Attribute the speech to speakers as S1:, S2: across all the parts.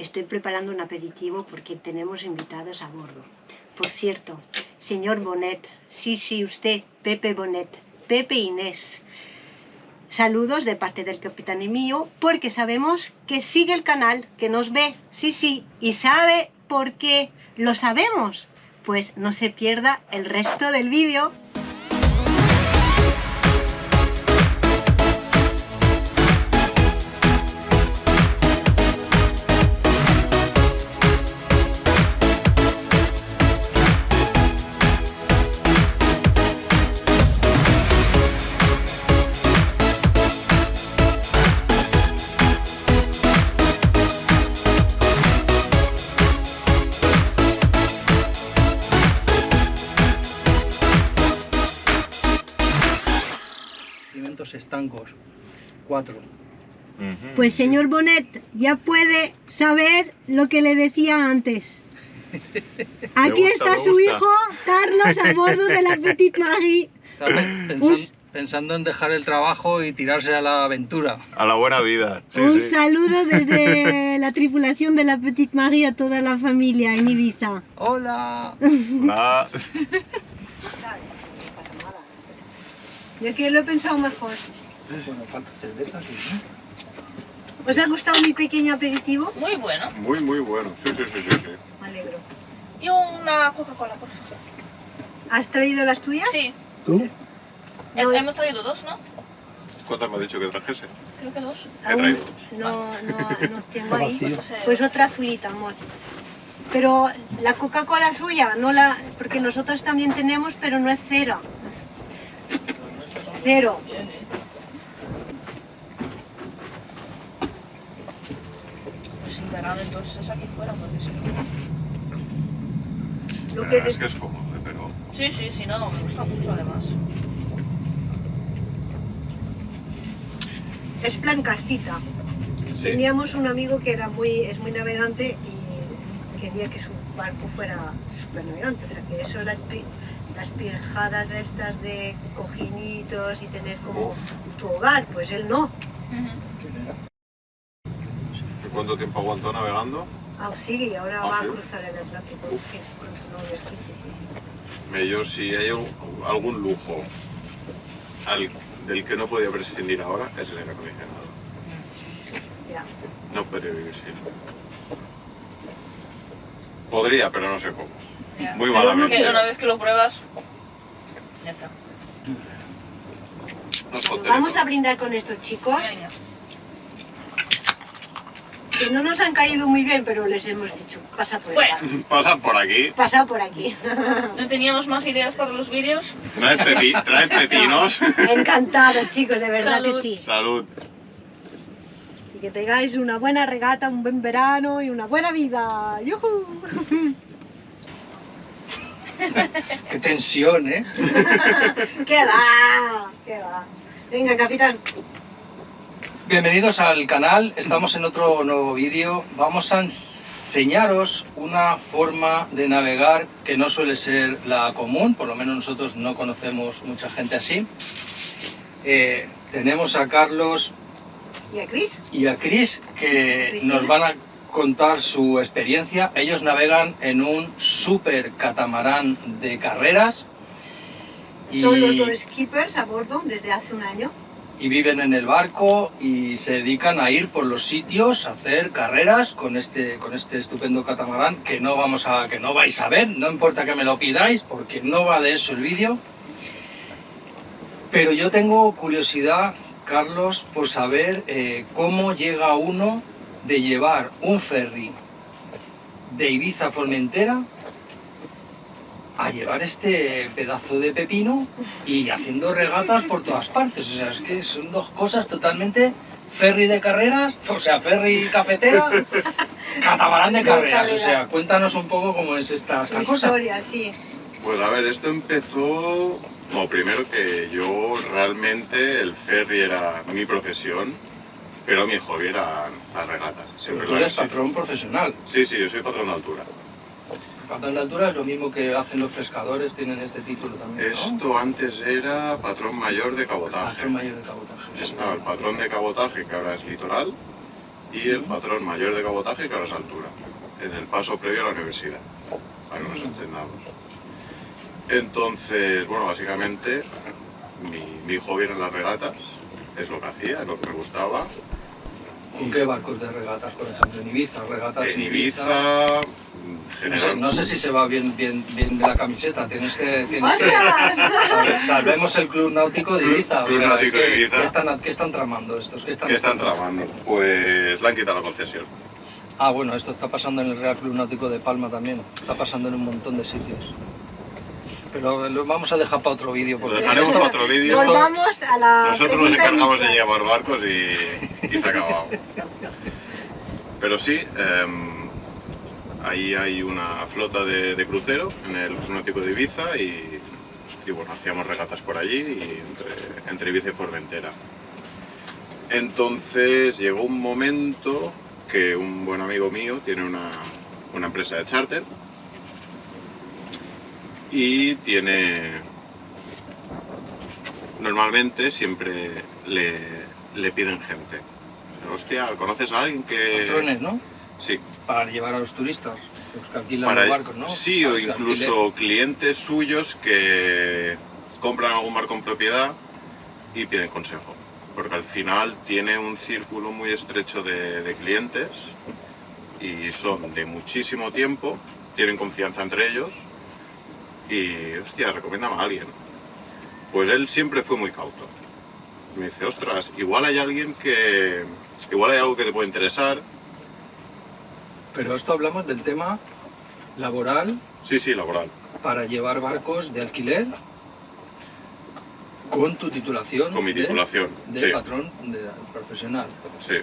S1: estoy preparando un aperitivo porque tenemos invitados a bordo. Por cierto, señor Bonet, sí, usted, Pepe Bonet, Pepe Inés. Saludos de parte del capitán y mío, porque sabemos que sigue el canal, que nos ve, sí, y sabe por qué lo sabemos. Pues no se pierda el resto del vídeo.
S2: Estancos 4.
S1: Pues señor Bonet, ya puede saber lo que le decía antes. Aquí está su hijo, Carlos, a bordo de la Petite Marie.
S2: Está pensando en dejar el trabajo y tirarse a la aventura.
S3: A la buena vida. Sí,
S1: Un
S3: sí.
S1: saludo desde la tripulación de la Petite Marie a toda la familia en Ibiza.
S2: ¡Hola!
S3: Hola.
S1: Yo que lo he pensado mejor.
S2: Bueno, falta cerveza, sí, ¿no?
S1: ¿Os ha gustado mi pequeño aperitivo?
S4: Muy bueno.
S3: Muy bueno. Sí.
S1: Me alegro.
S4: Y una Coca-Cola, por favor.
S1: ¿Has traído las tuyas?
S4: Sí.
S2: ¿Tú?
S1: No.
S4: Hemos traído dos, ¿no?
S3: ¿Cuántas me has dicho que trajese?
S4: Creo que dos.
S3: He traído
S1: No tengo
S2: Está
S1: ahí.
S2: vacío.
S4: No sé.
S1: Pues otra azulita, amor. Pero la Coca-Cola suya, no la, porque nosotros también tenemos, pero no es cero. Cero.
S4: Pues sin verano entonces aquí fuera, porque si no...
S1: Lo que
S3: Es que es cómodo, pero...
S4: Sí, no, me gusta mucho además.
S1: es plan casita.
S3: Sí.
S1: Teníamos un amigo que es muy navegante y quería que su barco fuera súper navegante. O sea, que eso, las pijadas estas de cojinitos y tener como tu hogar, pues él no.
S3: ¿Y cuánto tiempo aguantó navegando?
S1: Ah, sí, ahora
S3: ¿Ah,
S1: va
S3: sí?
S1: a cruzar el Atlántico, sí, con su novio, sí.
S3: Yo, si hay algún lujo del que no podía prescindir ahora, es el aire acondicionado.
S1: Ya.
S3: No podría vivir sin. Podría, pero no sé cómo.
S4: Ya.
S3: Muy
S1: Pero no
S3: malamente.
S4: Que una vez que lo pruebas, ya está.
S1: Vamos a brindar con estos chicos,
S4: Venga.
S1: que no nos han caído muy bien, pero les hemos dicho, pasa por el
S4: Bueno.
S1: bar.
S3: Pasan por aquí,
S1: Pasa por aquí.
S4: ¿No teníamos más ideas para los vídeos?
S3: traed pepinos.
S1: Encantado, chicos, de verdad
S4: Salud.
S1: que sí.
S3: Salud.
S1: Y que tengáis una buena regata, un buen verano y una buena vida. ¡Yujú!
S2: ¡Qué tensión, eh!
S1: ¡Qué va! ¡Qué va! Venga, capitán.
S2: Bienvenidos al canal, estamos en otro nuevo vídeo. Vamos a enseñaros una forma de navegar que no suele ser la común, por lo menos nosotros no conocemos mucha gente así. Tenemos a Carlos
S1: ¿Y a Chris?
S2: y a Chris que
S1: Cristina.
S2: nos van a contar su experiencia. Ellos navegan en un super catamarán de carreras
S1: Son los dos skippers a bordo desde hace un año.
S2: y viven en el barco y se dedican a ir por los sitios, a hacer carreras con este estupendo catamarán que no vais a ver, no importa que me lo pidáis porque no va de eso el vídeo. Pero yo tengo curiosidad, Carlos, por saber cómo llega uno de llevar un ferry de Ibiza a Formentera a llevar este pedazo de pepino y haciendo regatas por todas partes. O sea, es que son dos cosas totalmente... Ferry de carreras, o sea, ferry cafetera, catamarán de carreras. O sea, cuéntanos un poco cómo es esta
S1: Su
S2: cosa.
S1: historia, sí.
S3: Pues a ver, esto empezó... Bueno, primero que yo realmente el ferry era mi profesión, pero mi hobby era la regata. Siempre
S2: Tú
S3: lo
S2: eres
S3: he sido.
S2: patrón profesional.
S3: Sí, yo soy patrón de altura.
S2: Patrón de altura es lo mismo que hacen los pescadores, tienen este título también, ¿no?
S3: Esto antes era patrón mayor de cabotaje.
S2: Patrón mayor de cabotaje.
S3: Estaba el patrón de cabotaje, que ahora es litoral, y el patrón mayor de cabotaje que a las alturas, en el paso previo a la universidad, para que nos entendamos. Entonces, bueno, básicamente mi hobby eran las regatas, es lo que hacía, es lo que me gustaba.
S2: ¿Con qué barcos de regatas, por ejemplo? En Ibiza, regatas
S3: En Ibiza,
S2: No sé si se va bien de la camiseta, tienes que salvemos el Club Náutico de Ibiza.
S3: Club Náutico de Ibiza.
S2: ¿Qué están tramando estos? ¿Qué
S3: están tramando? Pues le han quitado la concesión.
S2: Ah, bueno, esto está pasando en el Real Club Náutico de Palma también, está pasando en un montón de sitios. Pero lo vamos a dejar para otro vídeo.
S3: Lo dejaremos para otro vídeo.
S1: Volvamos a la
S3: Nosotros nos
S1: pregunta
S3: encargamos de
S1: inicial.
S3: llevar barcos y se ha acabado. Pero sí, ahí hay una flota de crucero en el Club Náutico de Ibiza y bueno, hacíamos regatas por allí y entre Ibiza y Formentera. Entonces llegó un momento que un buen amigo mío tiene una empresa de charter y normalmente siempre le piden gente. Hostia, ¿conoces a alguien que...?
S2: Patrones, ¿no?
S3: Sí.
S2: Para llevar a los turistas, los que alquilan
S3: Para,
S2: los barcos, ¿no?
S3: sí, o
S2: Para
S3: incluso
S2: alquiler.
S3: clientes suyos que compran algún barco en propiedad y piden consejo. Porque al final tiene un círculo muy estrecho de clientes y son de muchísimo tiempo, tienen confianza entre ellos y, hostia, recomiéndame a alguien. Pues él siempre fue muy cauto. Me dice, ostras, igual hay algo que te puede interesar.
S2: Pero esto hablamos del tema laboral
S3: Sí, laboral.
S2: para llevar barcos de alquiler con tu titulación.
S3: Con mi titulación,
S2: de
S3: sí.
S2: patrón profesional.
S3: Sí.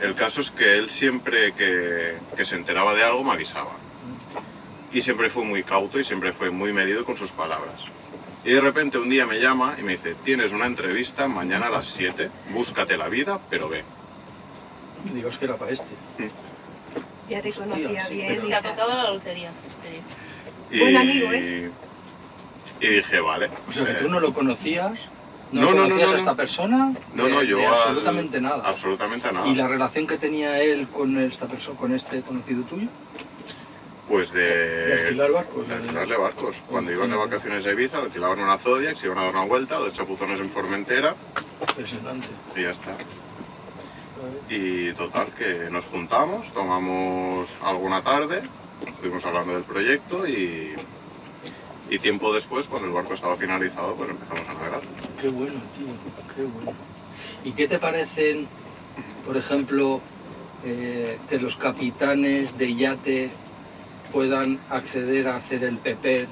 S3: El caso es que él siempre que se enteraba de algo me avisaba. Y siempre fue muy cauto y siempre fue muy medido con sus palabras. Y de repente un día me llama y me dice, tienes una entrevista mañana a las 7, búscate la vida, pero ve.
S2: Digo, es que era para este.
S1: Ya te conocía
S2: Hostia, sí,
S1: bien.
S2: pero-
S1: y
S4: Te ha
S1: sa-
S4: tocado la lotería. te digo.
S3: Y,
S1: Buen amigo, ¿eh?
S3: Y dije, vale.
S2: O sea, que tú no lo conocías,
S3: No,
S2: conocías
S3: no.
S2: a esta persona,
S3: No, yo
S2: de absolutamente nada.
S3: Absolutamente nada.
S2: ¿Y la relación que tenía él con esta persona, con este conocido tuyo?
S3: Pues
S2: De alquilar barcos.
S3: de alquilarle barcos. Cuando iban de vacaciones a Ibiza, alquilaban una Zodiac, se iban a dar una vuelta, 2 chapuzones en Formentera
S2: Impresionante.
S3: y ya está. Y total, que nos juntamos, tomamos alguna tarde, estuvimos hablando del proyecto y tiempo después, cuando el barco estaba finalizado, pues empezamos a navegar.
S2: Qué bueno, tío, qué bueno. ¿Y qué te parecen, por ejemplo, que los capitanes de yate puedan acceder a hacer el PEPER,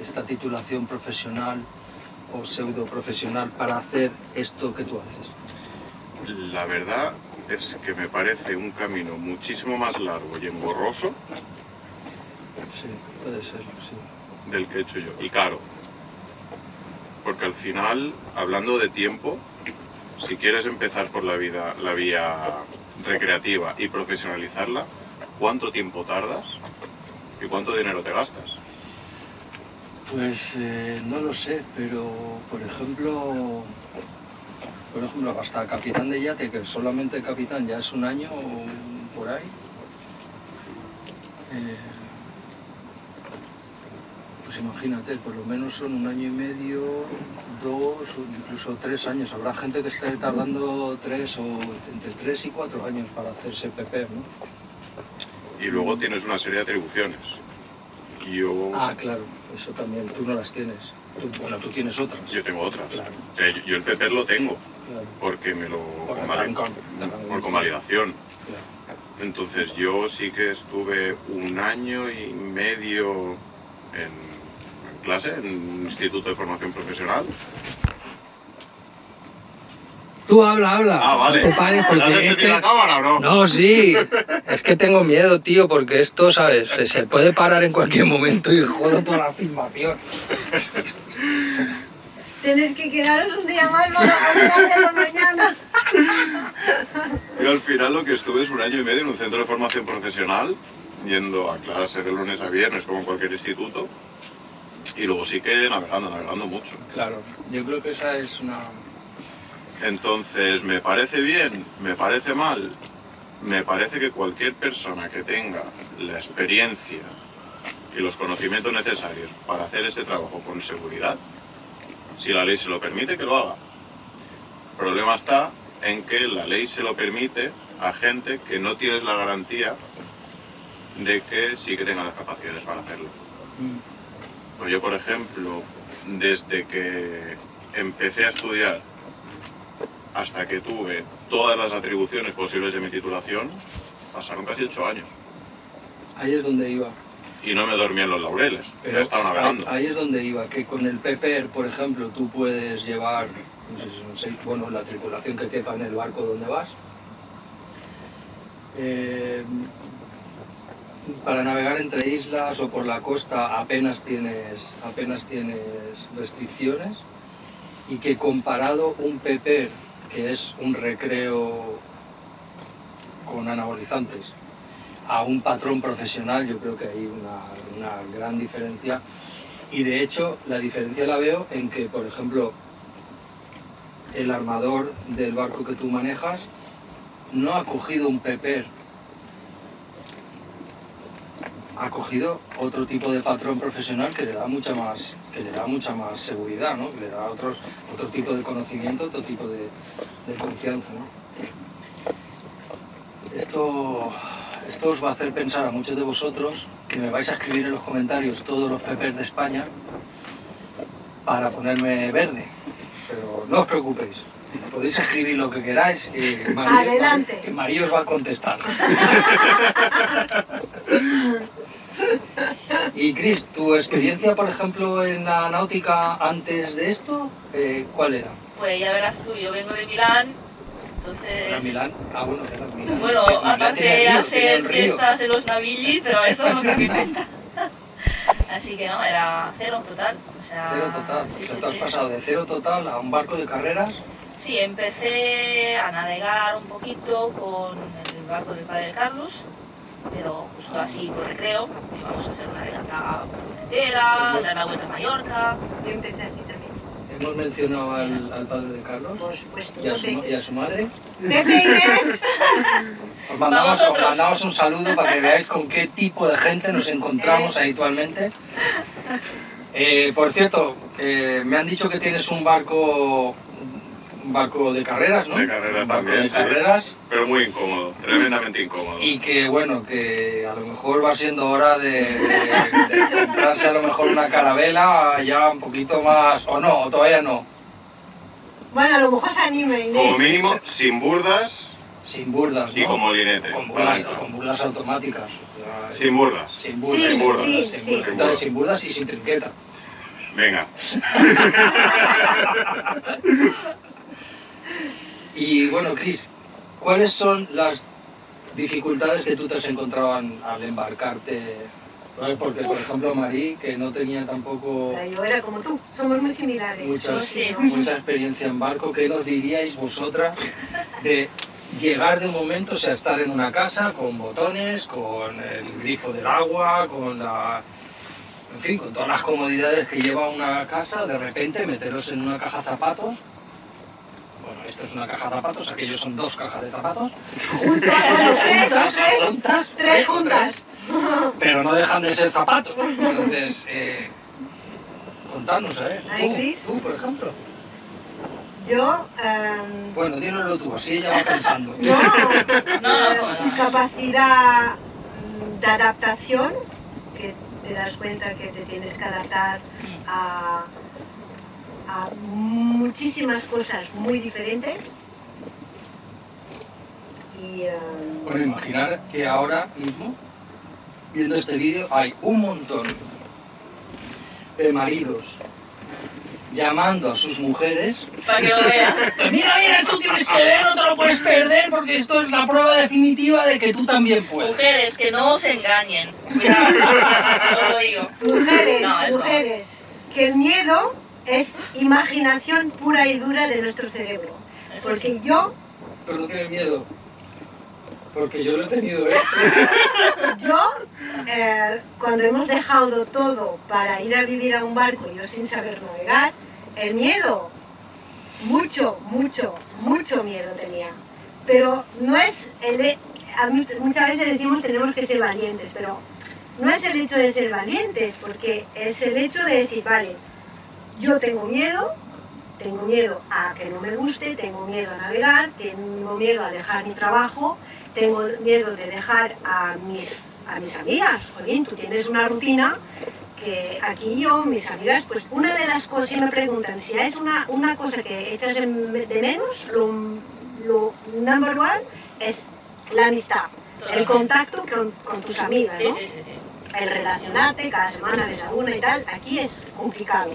S2: esta titulación profesional o pseudo profesional, para hacer esto que tú haces?
S3: La verdad es que me parece un camino muchísimo más largo y engorroso
S2: Sí, puede ser, sí.
S3: del que he hecho yo, y caro. Porque al final, hablando de tiempo, si quieres empezar por la vía recreativa y profesionalizarla, ¿cuánto tiempo tardas y cuánto dinero te gastas?
S2: Pues no lo sé, pero por ejemplo, hasta capitán de yate, que solamente capitán ya es un año o por ahí, pues imagínate, por lo menos son 1 año y medio, 2 o incluso 3 años. Habrá gente que esté tardando 3 o entre 3 y 4 años para hacerse PP, ¿no?
S3: Y luego tienes una serie de atribuciones. Yo,
S2: Ah, claro, eso también, tú no las tienes. Tú tienes otras.
S3: yo tengo otras.
S2: Claro.
S3: O sea, yo el PP lo tengo,
S2: Claro,
S3: porque me lo
S2: Por
S3: por convalidación.
S2: claro.
S3: Entonces yo sí que estuve 1 año y medio en clase, en un instituto de formación profesional.
S2: Tú habla.
S3: Ah, vale.
S2: No te pares porque
S3: ¿Has
S2: es
S3: encendido
S2: que-
S3: la cámara o no?
S2: No, sí. Es que tengo miedo, tío, porque esto, ¿sabes? Se puede parar en cualquier momento y jodo toda la filmación.
S1: Tenéis que quedaros un día más para hacerlo mañana.
S3: Yo al final lo que estuve es 1 año y medio en un centro de formación profesional, yendo a clase de lunes a viernes como en cualquier instituto. Y luego sí que navegando mucho.
S2: Claro, yo creo que esa es una...
S3: Entonces, ¿me parece bien? ¿Me parece mal? me parece que cualquier persona que tenga la experiencia y los conocimientos necesarios para hacer ese trabajo con seguridad, si la ley se lo permite, que lo haga. El problema está en que la ley se lo permite a gente que no tienes la garantía de que sí que tengan las capacidades para hacerlo. Pues yo, por ejemplo, desde que empecé a estudiar hasta que tuve todas las atribuciones posibles de mi titulación, pasaron casi 8 años.
S2: Ahí es donde iba.
S3: Y no me dormía en los laureles, ya estaba navegando.
S2: Ahí es donde iba, que con el PPR, por ejemplo, tú puedes llevar, no sé si son 6, bueno, la tripulación que quepa en el barco donde vas. Para navegar entre islas o por la costa apenas tienes restricciones, y que comparado un PPR, que es un recreo con anabolizantes, a un patrón profesional, yo creo que hay una gran diferencia. Y de hecho la diferencia la veo en que, por ejemplo, el armador del barco que tú manejas no ha cogido un PPR, ha cogido otro tipo de patrón profesional que le da mucha más seguridad, ¿no? Que le da otro tipo de conocimiento, otro tipo de confianza, ¿no? Esto os va a hacer pensar a muchos de vosotros que me vais a escribir en los comentarios todos los PPs de España para ponerme verde, pero no os preocupéis, podéis escribir lo que queráis, que María os va a contestar. Y Cris, ¿tu experiencia, por ejemplo, en la náutica antes de esto, cuál era?
S4: Pues ya verás tú, yo vengo de Milán, entonces...
S2: ¿Era Milán? Ah, bueno, era Milán.
S4: Bueno, aparte de hacer fiestas en los Navigli, pero eso no creo que cuenta. Así que no, era cero total. O sea,
S2: cero total.
S4: Sí,
S2: o sea,
S4: sí,
S2: te has
S4: sí.
S2: pasado de cero total a un barco de carreras.
S4: Sí, empecé a navegar un poquito con el barco del padre Carlos, pero justo así por recreo. Íbamos a hacer una regata entera, dar la vuelta a Mallorca.
S1: Yo empecé así también.
S2: Hemos mencionado al padre de Carlos
S1: Por supuesto.
S2: y a su madre.
S1: Pepe Inés.
S2: Os mandamos un saludo para que veáis con qué tipo de gente nos encontramos habitualmente. Por cierto, me han dicho que tienes un barco de carreras, ¿no?
S3: De carreras
S2: Un barco
S3: también,
S2: de
S3: sí.
S2: carreras.
S3: Pero muy incómodo, tremendamente incómodo.
S2: Y que bueno, que a lo mejor va siendo hora de comprarse a lo mejor una carabela ya un poquito más, o no, o todavía no.
S1: Bueno, a lo mejor se anime, Inés.
S3: Como mínimo, sin burdas
S2: Sin burdas, ¿no?
S3: y con molinete.
S2: Con
S3: palanca.
S2: burdas automáticas.
S3: Sin burdas.
S2: Sin burdas.
S1: Sí,
S3: sin burdas.
S1: sí,
S2: Sin
S1: sí.
S2: burdas. Entonces, sin burdas y sin trinqueta.
S3: Venga.
S2: Y bueno, Cris, ¿cuáles son las dificultades que tú te has encontrado al embarcarte? Porque, por ejemplo, Marí, que no tenía tampoco
S1: Yo era como tú, somos muy similares.
S2: mucha experiencia en barco, ¿qué nos diríais vosotras de llegar de un momento, o sea, estar en una casa con botones, con el grifo del agua, con en fin, con todas las comodidades que lleva una casa, de repente meteros en una caja de zapatos? Bueno, esto es una caja de zapatos, aquellos son 2 cajas de zapatos.
S1: Tres juntas.
S2: Pero no dejan de ser zapatos. Entonces, contadnos, a ver.
S1: Ay, Cris.
S2: Tú, por ejemplo.
S1: Yo,
S2: Bueno, dínoslo tú, así ella va pensando.
S4: No.
S1: capacidad de adaptación, que te das cuenta que te tienes que adaptar a muchísimas cosas muy diferentes. Y,
S2: Bueno, imaginar que ahora mismo, viendo este vídeo, hay un montón de maridos llamando a sus mujeres.
S4: Para que lo veas.
S2: Mira, esto tienes que ver, no te lo puedes perder porque esto es la prueba definitiva de que tú también puedes.
S4: Mujeres, que no os engañen. Cuidado, os lo digo.
S1: mujeres, que el miedo es imaginación pura y dura de nuestro cerebro.
S4: Eso
S1: Porque yo,
S2: Pero no tienes miedo. Porque yo lo he tenido, ¿eh?
S1: cuando hemos dejado todo para ir a vivir a un barco, yo sin saber navegar, el miedo, mucho miedo tenía. Pero no es muchas veces decimos que tenemos que ser valientes, pero no es el hecho de ser valientes, porque es el hecho de decir, vale, yo tengo miedo a que no me guste, tengo miedo a navegar, tengo miedo a dejar mi trabajo, tengo miedo de dejar a mis amigas. Jolín, tú tienes una rutina que aquí yo, mis amigas, pues una de las cosas, si me preguntan si es una cosa que echas de menos, lo number one es la amistad, el contacto con tus amigas, ¿no?
S4: Sí.
S1: El relacionarte, cada semana ves a una y tal, aquí es complicado.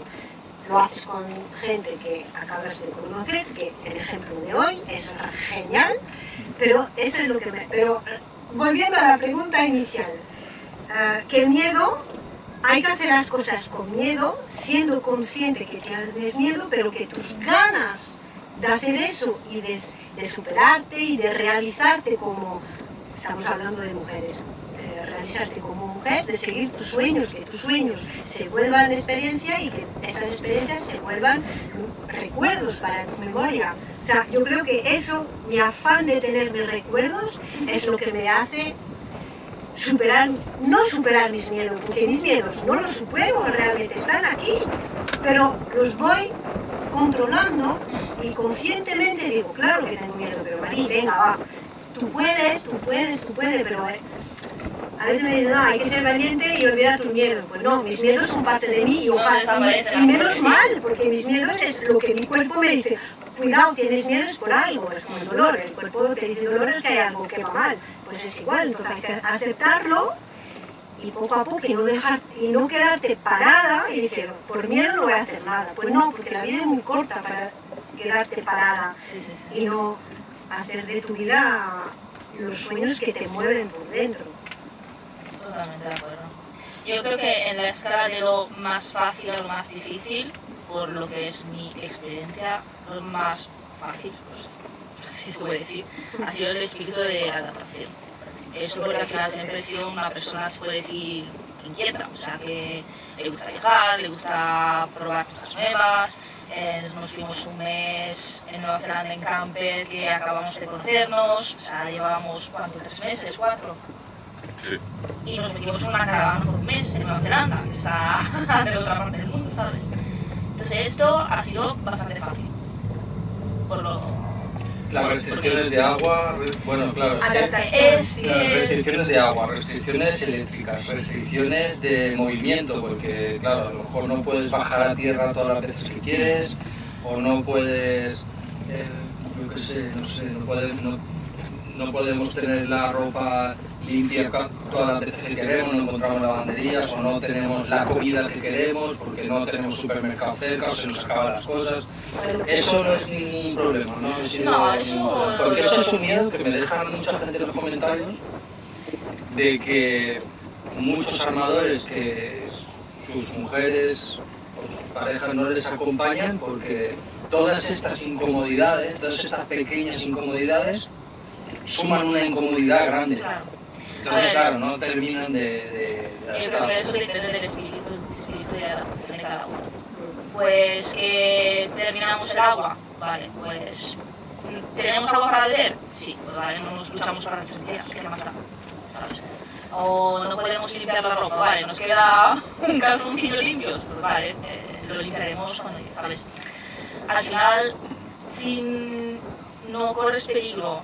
S1: Lo haces con gente que acabas de conocer, que el ejemplo de hoy es genial, pero eso es lo que Pero volviendo a la pregunta inicial, ¿qué miedo? Hay que hacer las cosas con miedo, siendo consciente que tienes miedo, pero que tus ganas de hacer eso y de superarte y de realizarte como, estamos hablando de mujeres, de realizarte como mujer, de seguir tus sueños, que tus sueños se vuelvan experiencia y que esas experiencias se vuelvan recuerdos para tu memoria. O sea, yo creo que eso, mi afán de tener mis recuerdos, es lo que me hace no superar mis miedos, porque mis miedos no los supero, realmente están aquí, pero los voy controlando y conscientemente digo, claro que tengo miedo, pero Marí, venga, va, tú puedes, pero a veces me dicen, no, hay que ser valiente y olvidar tus miedos. Pues no, mis miedos son parte de mí y menos mal, porque mis miedos es lo que mi cuerpo me dice. Cuidado, tienes miedo es por algo, es como el dolor. El cuerpo te dice dolor es que hay algo que va mal. Pues es igual, entonces hay que aceptarlo y poco a poco y no quedarte parada y decir, por miedo no voy a hacer nada. Pues no, porque la vida es muy corta para quedarte parada y no hacer de tu vida los sueños que te mueven por dentro.
S4: Totalmente de acuerdo. Yo creo que en la escala de lo más fácil a lo más difícil, por lo que es mi experiencia, lo más fácil, pues, así se puede decir, ha sido el espíritu de adaptación. Eso porque al final siempre he sido una persona, se puede decir, inquieta, o sea, que le gusta viajar, le gusta probar cosas nuevas. Nos fuimos un mes en Nueva Zelanda en camper, que acabamos de conocernos, o sea, llevábamos, ¿cuánto? 3 meses, 4.
S3: Sí.
S4: Y nos metimos en una caravana por un mes en Nueva Zelanda, que está de la otra parte del mundo, ¿sabes? Entonces esto ha sido bastante fácil.
S2: Las restricciones de agua, bueno, claro, restricciones de agua, restricciones eléctricas, restricciones de movimiento, porque claro, a lo mejor no puedes bajar a tierra todas las veces que quieres, o no puedes, yo qué sé, no podemos tener la ropa limpia todas las veces que queremos, no encontramos lavanderías o no tenemos la comida que queremos porque no tenemos supermercado cerca o se nos acaban las cosas. Eso no es ningún problema, ¿no? Porque eso es un miedo que me dejan mucha gente en los comentarios de que muchos armadores que sus mujeres o sus parejas no les acompañan porque todas estas incomodidades, todas estas pequeñas incomodidades suman una incomodidad grande. Entonces, claro, no terminan de
S4: yo creo que eso depende del espíritu de adaptación de cada uno. Pues que terminamos el agua, vale, pues ¿tenemos agua para beber? Sí, pues vale, no nos luchamos para la electricidad, ¿qué más da? ¿Sabes? O no podemos limpiar la ropa, vale, nos queda un calzoncillo limpio, pues vale, lo limpiaremos cuando, ¿sabes? Al final, si no corres peligro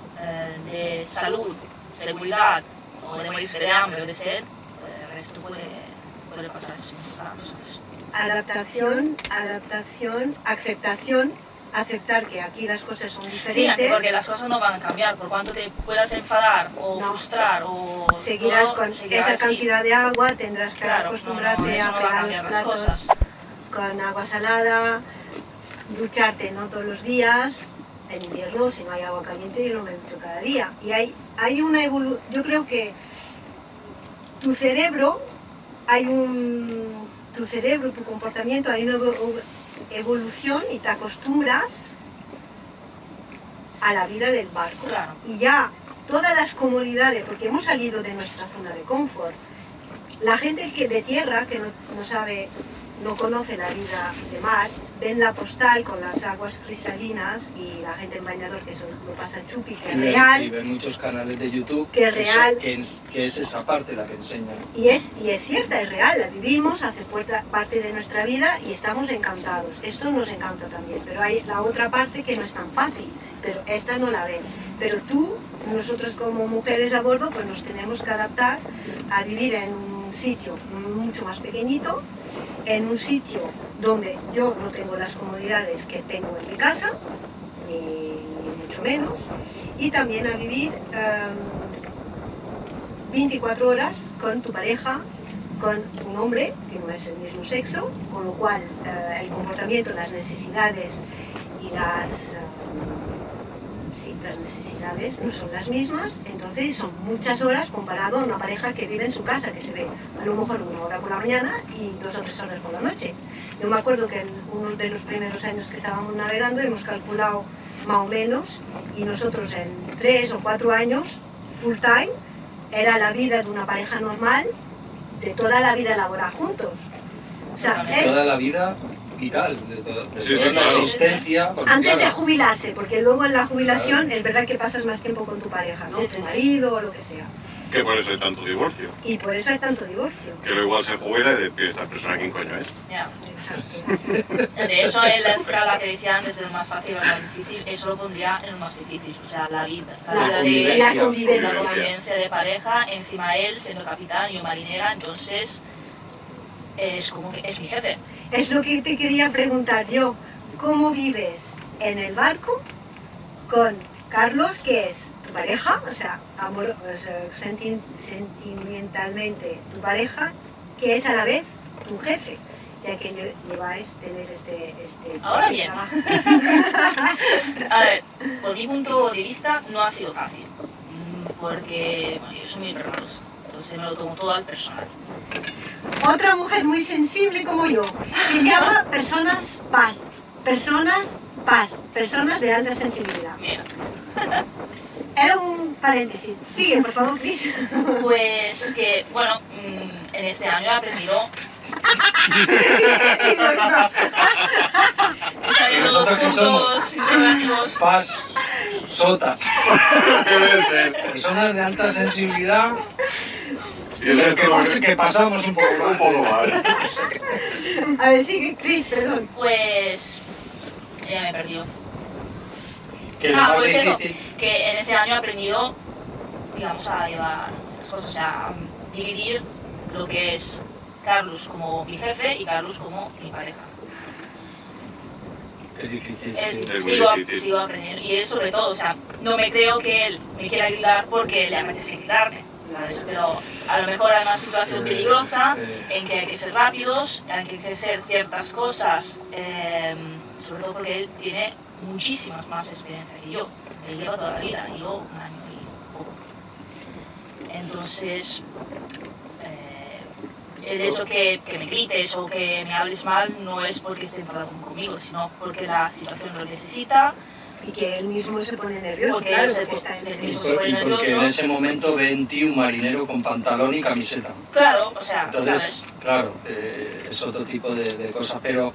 S4: de salud, seguridad, o de morirte de hambre o de sed, el resto puede pasar sin ¿sabes?
S1: Adaptación, aceptación, aceptar que aquí las cosas son diferentes.
S4: Sí, porque las cosas no van a cambiar, por cuanto te puedas enfadar o frustrar o...
S1: Seguirás con esa cantidad de agua, tendrás que acostumbrarte a fregar los platos con agua salada, ducharte no todos los días. En invierno, si no hay agua caliente, yo no me ducho cada día. Y hay una evolución, yo creo que tu cerebro, tu comportamiento, hay una evolución y te acostumbras a la vida del barco.
S4: Claro.
S1: Y ya todas las comodidades, porque hemos salido de nuestra zona de confort. La gente de tierra, que no sabe no conoce la vida de mar, ven la postal con las aguas cristalinas y la gente en bañador, que eso lo pasa chupi, que es
S2: Y
S1: real.
S2: ven muchos canales de YouTube
S1: Que es real.
S2: que es esa parte la que enseñan.
S1: Y es cierta, es real, la vivimos, hace parte de nuestra vida y estamos encantados. Esto nos encanta también, pero hay la otra parte que no es tan fácil, pero esta no la ven. Pero nosotros como mujeres a bordo, pues nos tenemos que adaptar a vivir en un sitio mucho más pequeñito, en un sitio donde yo no tengo las comodidades que tengo en mi casa, ni mucho menos, y también a vivir 24 horas con tu pareja, con un hombre que no es el mismo sexo, con lo cual el comportamiento, las necesidades y las necesidades no son las mismas, entonces son muchas horas comparado a una pareja que vive en su casa, que se ve a lo mejor 1 hora por la mañana y 2 o 3 horas por la noche. Yo me acuerdo que en uno de los primeros años que estábamos navegando hemos calculado más o menos, y nosotros en 3 o 4 años full time era la vida de una pareja normal de toda la vida laboral juntos. O sea,
S2: De toda la vida vital, de
S3: Sí,
S2: toda la
S3: claro.
S2: existencia. Porque,
S1: antes de
S2: claro,
S1: jubilarse, porque luego en la jubilación es verdad que pasas más tiempo con tu pareja, ¿no?
S4: Sí, sí,
S1: Tu
S4: sí.
S1: marido o lo que sea.
S3: Que por eso hay tanto divorcio.
S1: Y por eso hay tanto divorcio.
S3: Que luego igual se jubila y de esta persona quién coño es.
S4: Ya.
S1: Exacto.
S4: De hecho, en la escala que decía antes de lo más fácil a lo más difícil, eso lo pondría en lo más difícil. O sea, la vida. La vida de
S1: La
S4: la
S1: convivencia.
S4: convivencia de pareja, encima él siendo capitán y yo marinera, entonces es como que es mi jefe.
S1: Es lo que te quería preguntar yo. ¿Cómo vives en el barco con Carlos, que es tu pareja, o sea, sentimentalmente tu pareja, que es a la vez tu jefe? Ya que tenéis este
S4: Ahora bien.
S1: trabajo.
S4: A ver, por mi punto de vista no ha sido fácil, porque bueno, yo soy muy hermanosa, entonces me lo tomo todo al personal.
S1: Otra mujer muy sensible como yo, se llama Personas Paz. Personas Paz, personas de alta sensibilidad.
S4: Mira,
S1: Era un paréntesis. Sigue, por favor, Cris.
S4: pues que, bueno, en este año he aprendido saliendo
S2: ¿Nosotros qué somos?
S4: puntos interrogativos.
S2: Paz, sotas,
S3: Debe ser.
S2: personas de alta sensibilidad,
S3: Y el resto
S2: que pasamos un poco
S3: un poco mal.
S1: A ver, sigue, Cris, perdón.
S4: Pues ya me he perdido.
S2: que lo más
S4: Pues eso,
S2: difícil.
S4: que en ese año he aprendido, digamos, a llevar estas cosas, o sea, a dividir lo que es Carlos como mi jefe y Carlos como mi pareja.
S2: Es difícil,
S4: Es-
S2: sí.
S3: Es muy difícil.
S4: sigo aprendiendo. Y él sobre todo, o sea, no me creo que él me quiera gritar porque le apetece gritarme, ¿sabes? Pero a lo mejor hay una situación peligrosa en que hay que ser rápidos, hay que hacer ciertas cosas, sobre todo porque él tiene muchísimas más experiencia que yo. Él lleva toda la vida, y yo un año y poco. Entonces, el hecho que me grites o que me hables mal no es porque esté enfadado conmigo, sino porque la situación lo necesita,
S1: Y que él mismo se pone nervioso,
S4: Porque
S1: claro,
S4: él se
S1: porque está
S4: pone
S2: Y,
S1: nervioso.
S2: y porque en ese momento ve en ti un marinero con pantalón y camiseta.
S4: claro, o sea,
S2: Entonces,
S4: ¿sabes?
S2: claro, es otro tipo de cosas, pero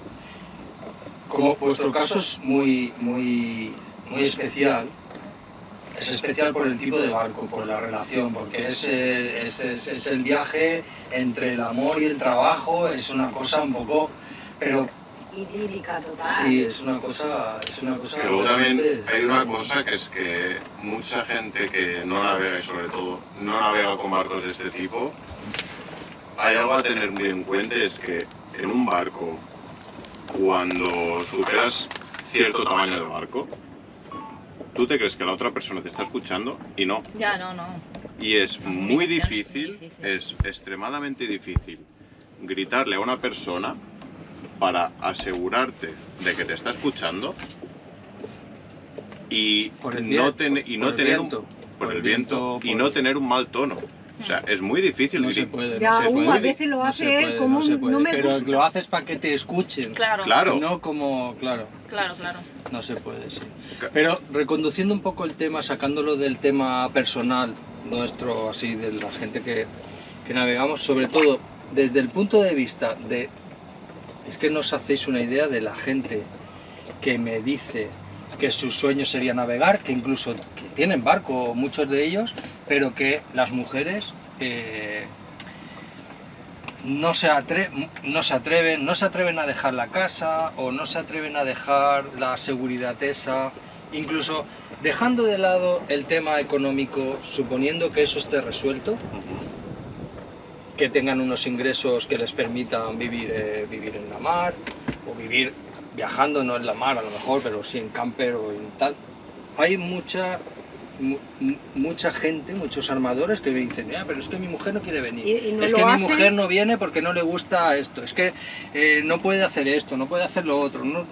S2: como vuestro caso es muy especial, es especial por el tipo de barco, por la relación, porque es el viaje entre el amor y el trabajo, es una cosa un poco, pero
S1: Idílica total.
S2: sí, es una cosa
S3: Que luego también
S2: realmente-
S3: hay una cosa que es que mucha gente que no navega y sobre todo no navega con barcos de este tipo, hay algo a tener muy en cuenta, es que en un barco, cuando superas cierto tamaño de barco, tú te crees que la otra persona te está escuchando y no.
S4: Ya, no.
S3: Y es muy
S4: Difícil.
S3: difícil, es extremadamente difícil gritarle a una persona para asegurarte de que te está escuchando y
S2: Por el
S3: no,
S2: viento,
S3: y no
S2: por el
S3: tener
S2: viento,
S3: por el viento y
S2: por-
S3: no tener un mal tono. O sea, es muy difícil.
S2: No se puede,
S1: Ya,
S2: no se puede.
S1: a veces lo
S2: No
S1: hace
S2: se
S1: él
S2: puede,
S1: como
S2: no se puede,
S1: no me
S2: pero
S1: gusta.
S2: lo haces para que te escuchen.
S4: Claro,
S3: Claro.
S2: No como, claro,
S4: claro.
S2: no se puede, sí.
S3: Ca-
S2: Pero reconduciendo un poco el tema, sacándolo del tema personal nuestro, así, de la gente que navegamos, sobre todo desde el punto de vista de Es que no os hacéis una idea de la gente que me dice que su sueño sería navegar, que incluso que tienen barco, muchos de ellos, pero que las mujeres no se atreven a dejar la casa o no se atreven a dejar la seguridad esa, incluso dejando de lado el tema económico, suponiendo que eso esté resuelto, que tengan unos ingresos que les permitan vivir en la mar, o vivir viajando, no en la mar a lo mejor, pero sí en camper o en tal. Hay mucha gente, muchos armadores que me dicen, pero es que mi mujer no quiere venir,
S1: Y no
S2: es
S1: lo
S2: que mi
S1: hacen.
S2: mujer no viene porque no le gusta esto, es que no puede hacer esto, no puede hacer lo otro. No,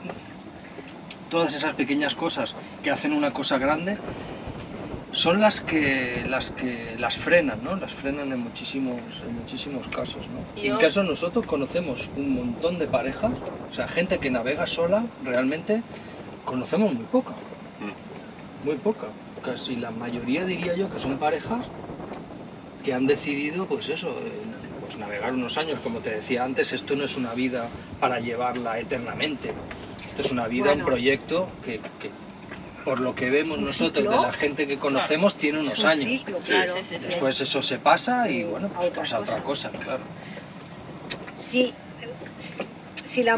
S2: todas esas pequeñas cosas que hacen una cosa grande son las que las frenan, ¿no? Las frenan en muchísimos casos, ¿no?
S4: Yo-
S2: Incluso nosotros conocemos un montón de parejas, o sea, gente que navega sola, realmente conocemos muy poca, muy poca. Casi la mayoría diría yo que son parejas que han decidido, pues eso, pues navegar unos años, como te decía antes, esto no es una vida para llevarla eternamente, esto es una vida,
S1: Bueno.
S2: un proyecto que por lo que vemos
S1: Un
S2: nosotros
S1: ciclo.
S2: de la gente que conocemos tiene unos
S1: Un
S2: años.
S1: ciclo,
S3: Sí.
S1: claro.
S4: Sí.
S2: Después eso se pasa y bueno, pues
S1: A otra
S2: pasa otra
S1: cosa.
S2: cosa, claro.
S1: Si la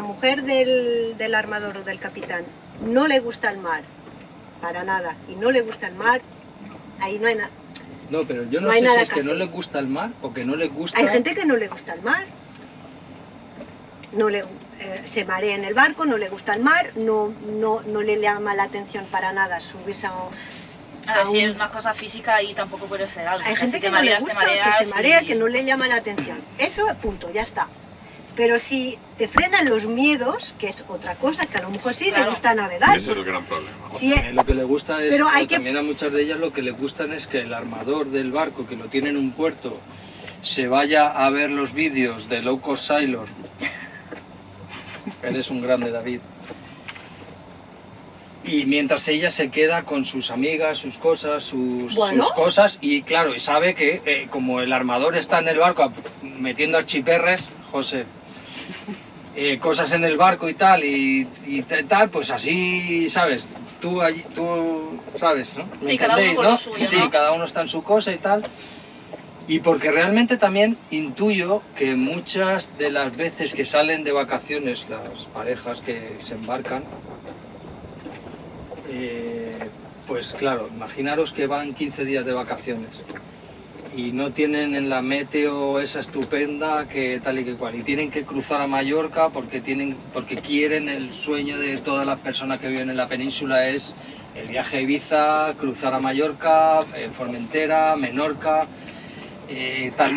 S1: mujer del armador o del capitán no le gusta el mar, para nada, y no le gusta el mar, ahí no hay nada.
S2: No, pero yo no,
S1: No hay
S2: sé si
S1: nada
S2: es
S1: que
S2: que no
S1: hacer.
S2: le gusta el mar o que no le gusta...
S1: Hay gente que no le gusta el mar. Se marea en el barco, no le gusta el mar, no le llama la atención para nada subirse
S4: A ver, si
S1: un-
S4: es una cosa física y tampoco puede ser algo.
S1: Hay
S4: O sea,
S1: gente
S4: si
S1: que
S4: te
S1: no le
S4: mareas,
S1: gusta,
S4: te
S1: que
S4: mareas
S1: se marea,
S4: y-
S1: que no le llama la atención. Eso, punto, ya está. Pero si te frenan los miedos, que es otra cosa, que a lo mejor sí le
S4: Claro.
S1: gusta navegar.
S3: Ese es el gran problema.
S1: Sí,
S2: También lo que le gusta es,
S1: Pero hay
S2: o
S1: que-
S2: también a muchas de ellas lo que le gustan es que el armador del barco que lo tiene en un puerto se vaya a ver los vídeos de Low Cost Sailor. Eres un grande, David. Y mientras ella se queda con sus amigas, sus cosas, sus cosas, y claro, y sabe que como el armador está en el barco metiendo archiperres, José, cosas en el barco y tal, tal, pues así, ¿sabes? Tú sabes, ¿no? ¿Me
S4: Sí, cada uno
S2: entendéis,
S4: con
S2: no?
S4: lo suyo,
S2: Sí,
S4: ¿no?
S2: cada uno está en su cosa y tal. Y porque realmente también intuyo que muchas de las veces que salen de vacaciones las parejas que se embarcan, pues claro, imaginaros que van 15 días de vacaciones y no tienen en la meteo esa estupenda que tal y que cual, y tienen que cruzar a Mallorca porque quieren, el sueño de todas las personas que viven en la península es el viaje a Ibiza, cruzar a Mallorca, Formentera, Menorca,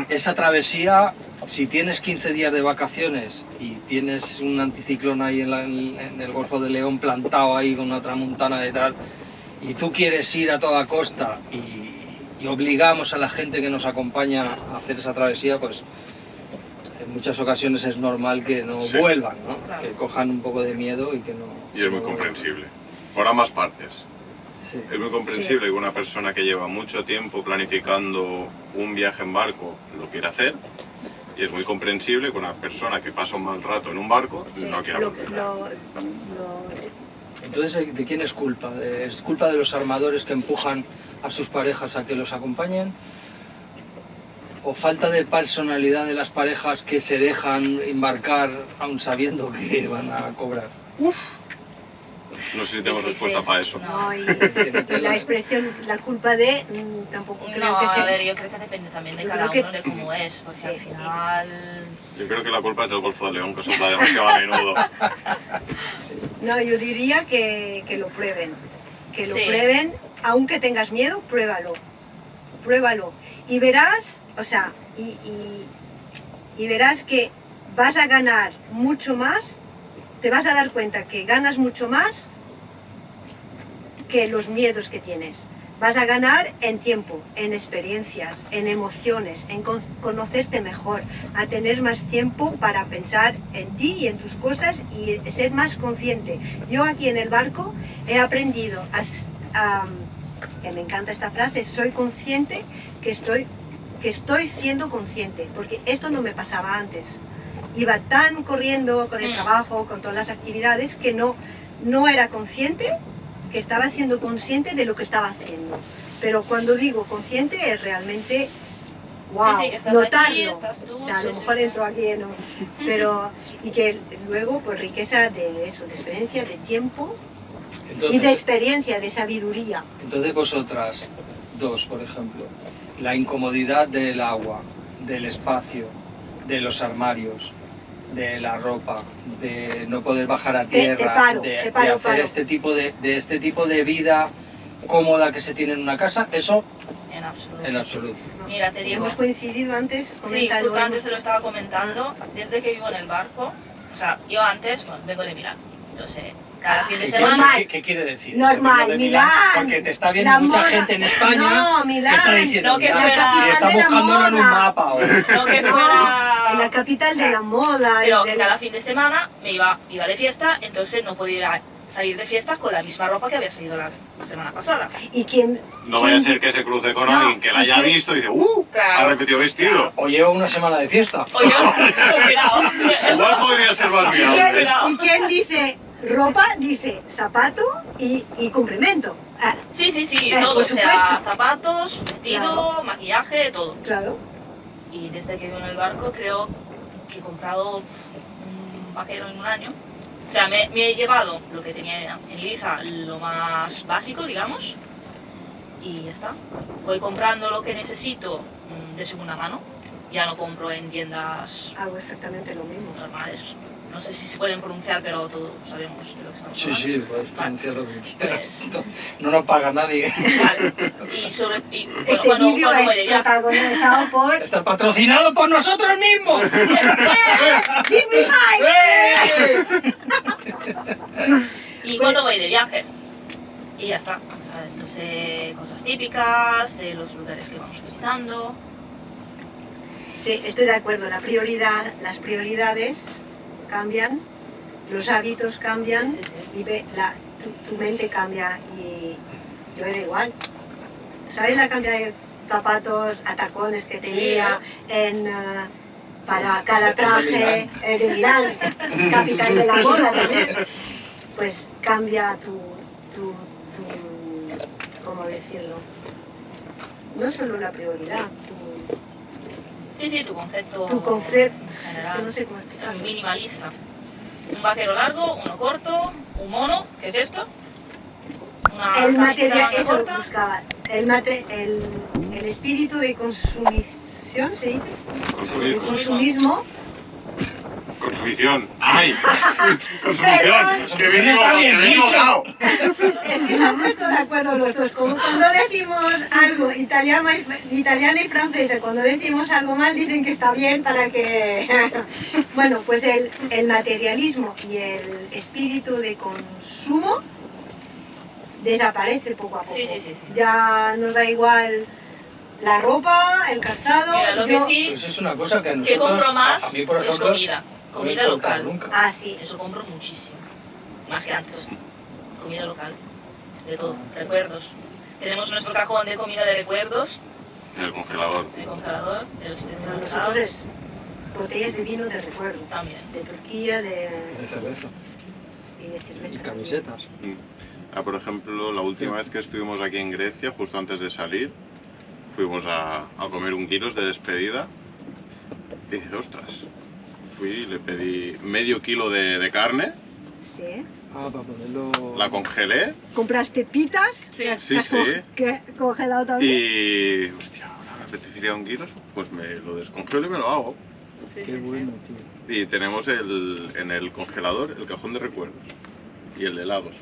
S2: esa travesía. Si tienes 15 días de vacaciones y tienes un anticiclón ahí en el Golfo de León plantado ahí con una tramontana de tal, y tú quieres ir a toda costa y obligamos a la gente que nos acompaña a hacer esa travesía, pues en muchas ocasiones es normal que no
S3: Sí.
S2: vuelvan, ¿no?
S4: Claro.
S2: Que cojan un poco de miedo y que no...
S3: Y es muy
S2: no-
S3: comprensible. Por ambas partes.
S2: Sí.
S3: Es muy comprensible que una persona que lleva mucho tiempo planificando un viaje en barco lo quiera hacer. Y es muy comprensible que una persona que pasa un mal rato en un barco
S1: Sí,
S3: no quiera volver.
S2: Entonces, ¿de quién es culpa? ¿Es culpa de los armadores que empujan a sus parejas a que los acompañen? ¿O falta de personalidad de las parejas que se dejan embarcar aún sabiendo que van a cobrar?
S3: No sé si tenemos
S4: Difícil.
S3: respuesta para eso.
S1: No, y la expresión, la culpa de, tampoco creo
S4: No,
S1: que
S4: a
S1: sea.
S4: ver, yo creo que depende también de
S1: Yo
S4: cada
S1: creo
S4: uno,
S1: que-
S4: de cómo es, porque
S1: Sí.
S4: al final...
S3: Yo creo que la culpa es del Golfo de León, que sopla demasiado a menudo.
S1: No, yo diría que lo prueben. Que lo
S4: Sí.
S1: prueben, aunque tengas miedo, pruébalo. Pruébalo. Y verás, o sea, y verás que vas a ganar mucho más, te vas a dar cuenta que ganas mucho más que los miedos que tienes. Vas a ganar en tiempo, en experiencias, en emociones, en conocerte mejor, a tener más tiempo para pensar en ti y en tus cosas y ser más consciente. Yo aquí en el barco he aprendido que me encanta esta frase, soy consciente que estoy siendo consciente, porque esto no me pasaba antes. iba tan corriendo con el trabajo, con todas las actividades, que no era consciente, que estaba siendo consciente de lo que estaba haciendo. Pero cuando digo consciente es realmente, wow,
S4: Sí, que estás
S1: notarlo.
S4: aquí, estás tú,
S1: O sea, a lo
S4: sí,
S1: mejor
S4: sí.
S1: entro aquí, ¿no? Pero, y que luego, pues riqueza de eso, de experiencia, de tiempo y de
S2: Entonces,
S1: experiencia, de sabiduría.
S2: entonces vosotras dos, por ejemplo, la incomodidad del agua, del espacio, de los armarios, de la ropa, de no poder bajar a tierra, de hacer
S1: paro.
S2: este tipo de vida cómoda que se tiene en una casa, eso
S4: En absoluto.
S2: en absoluto.
S4: Mira, te digo,
S1: Hemos coincidido antes,
S4: sí,
S1: coméntalo.
S4: justo antes se lo estaba comentando, desde que vivo en el barco, o sea, yo antes, bueno, vengo de Milán, entonces cada fin de
S2: ¿Qué,
S4: semana...
S2: qué quiere decir?
S1: Normal,
S2: eso de
S1: Milán.
S2: Porque te está viendo
S1: La
S2: mucha
S1: moda.
S2: gente en España
S1: No, Milán.
S2: que está diciendo,
S4: No, que
S2: "Milán",
S4: fuera-
S2: y está
S1: La capital de la
S2: buscándolo en un
S1: moda.
S2: mapa. O...
S4: No que
S1: No,
S4: fuera...
S1: en la capital
S4: o sea,
S1: de la moda.
S4: Pero
S1: y
S4: que cada fin de semana me iba de fiesta, entonces no podía salir de fiesta con la misma ropa que había salido la semana pasada.
S1: ¿Y quién?
S3: No vaya a ser que se cruce con
S1: No,
S3: alguien que la haya
S1: ¿y qué?
S3: visto y dice,
S4: Claro.
S3: ha repetido vestido.
S2: O lleva una semana de fiesta.
S4: Oye, cuidado.
S3: Igual podría ser más
S1: ¿Y
S3: viable.
S1: quién,
S4: Cuidado.
S1: y quién dice ropa? Dice zapato y complemento. Ah,
S4: Sí,
S1: por
S4: todo, o
S1: supuesto.
S4: sea, zapatos, vestido,
S1: Claro.
S4: maquillaje, todo.
S1: claro.
S4: Y desde que vivo en el barco creo que he comprado un vaquero en un año. O sea, me he llevado lo que tenía en Ibiza, lo más básico, digamos, y ya está. Voy comprando lo que necesito de segunda mano. Ya no compro en tiendas
S1: Hago exactamente lo mismo.
S4: normales. No sé si se pueden pronunciar, pero todos sabemos de lo que estamos
S2: Sí,
S4: hablando.
S2: sí, puedes pronunciar lo que quieras.
S4: Pues-
S2: No nos paga nadie.
S4: Vale. Y bueno,
S1: Este
S4: cuando
S1: vídeo
S4: voy de
S1: es
S4: viaje,
S1: protagonizado por
S2: Está patrocinado por nosotros mismos.
S1: Give me five.
S4: y cuando voy de viaje. Y ya está. Entonces, cosas típicas de los lugares que vamos visitando.
S1: Sí, estoy de acuerdo. Las prioridades cambian, los hábitos cambian
S4: Sí, sí, sí.
S1: y tu mente cambia. Y yo era igual. ¿Sabes la cantidad de zapatos a tacones que tenía para cada traje de Milán, es capital de la moda también? Pues cambia ¿cómo decirlo? No solo la prioridad,
S4: Sí, tu concepto.
S1: tu concepto,
S4: general.
S1: no sé cómo
S4: Es
S1: explicarlo.
S4: minimalista. Un vaquero largo, uno corto, un mono, ¿qué es esto? Una
S1: El
S4: camiseta
S1: material,
S4: manga
S1: eso
S4: corta.
S1: buscaba, el espíritu de consumición, ¿se dice? De consumismo.
S3: Consumición. ¡Ay! Consumición.
S1: Perdón.
S3: Que venimos
S2: Está bien dicho.
S3: cao.
S1: Es que se han puesto de acuerdo los dos. Como cuando decimos algo italiano y francés, cuando decimos algo mal dicen que está bien para que... Bueno, pues el materialismo y el espíritu de consumo desaparece poco a poco.
S4: Sí.
S1: Ya nos da igual la ropa, el calzado.
S4: Mira, lo que sí,
S2: Pues es una cosa que a
S4: que
S2: nosotros,
S4: compro más
S2: a mí por
S4: es
S2: ejemplo,
S4: comida.
S2: no me
S4: Comida
S2: importa
S4: local.
S2: nunca.
S1: Ah, sí.
S4: Eso compro muchísimo. Más que antes. Comida local. De todo. Recuerdos. Tenemos nuestro cajón de comida de recuerdos,
S3: En el congelador.
S4: de congelador, de los sitios
S1: Nosotros
S4: asados
S1: es botellas de vino de recuerdo.
S4: también.
S1: De Turquía,
S2: De cerveza
S1: y de cerveza.
S2: y camisetas.
S3: Por ejemplo, la última vez que estuvimos aquí en Grecia, justo antes de salir, fuimos a comer un gyros de despedida. Y dije, ostras, fui y le pedí medio kilo de carne,
S1: Sí.
S2: Ah, para ponerlo...
S3: la congelé
S1: ¿Compraste pitas?
S4: Sí.
S3: Sí, sí.
S1: Congelado también.
S3: y... Hostia, ahora me apetecería un gyros, pues me lo descongelo y me lo hago.
S4: Sí,
S2: Qué bueno, tío.
S3: Y tenemos en el congelador el cajón de recuerdos y el de helados.